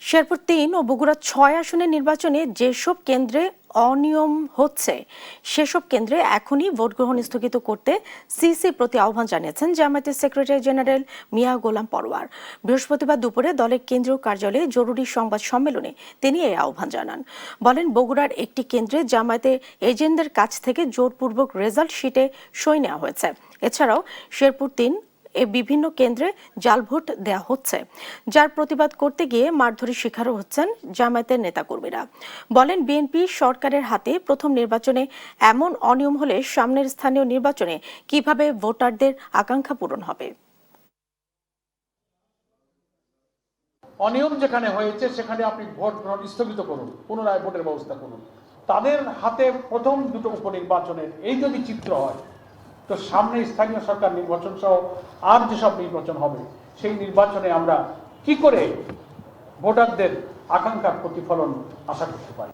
শেরপুর ৩ ও বগুড়া ৬ আসনের নির্বাচনে যেসব কেন্দ্রে অনিয়ম হচ্ছে সেসব কেন্দ্রে এখনই ভোট গ্রহণ স্থগিত করতে সিসি প্রতি আহ্বান জানিয়েছেন জামায়াতের সেক্রেটারি জেনারেল মিয়া গোলাম পরোয়ার। বৃহস্পতিবার দুপুরে দলের কেন্দ্রীয় কার্যালয়ে জরুরি সংবাদ সম্মেলনে তিনি এই আহ্বান জানান। বলেন, বগুড়ার একটি কেন্দ্রে জামায়াতের এজেন্টদের কাছ থেকে জোরপূর্বক রেজাল্ট শিটে সই নেওয়া হয়েছে। এছাড়াও শেরপুর ৩ বিভিন্ন কেন্দ্রে জাল ভোট দেওয়া হচ্ছে, যার প্রতিবাদ করতে গিয়ে মারধরের শিকারও হচ্ছেন জামায়াতের নেতাকর্মীরা। বলেন, বিএনপি সরকারের হাতে প্রথম নির্বাচনে এমন অনিয়ম হলে সামনের স্থানীয় নির্বাচনে কিভাবে ভোটারদের আকাঙ্ক্ষা পূরণ হবে। অনিয়ম যেখানে হয়েছে সেখানে আপনি ভোট গ্রহণ স্থগিত করুন, পুনরায় ভোটের ব্যবস্থা করুন। তাদের হাতে প্রথম দুটো উপনির্বাচনের এই যদি চিত্র হয়, তো সামনে স্থানীয় সরকার নির্বাচন সহ আর যেসব নির্বাচন হবে সেই নির্বাচনে আমরা কি করে ভোটারদের আকাঙ্ক্ষার প্রতিফলন আশা করতে পারি।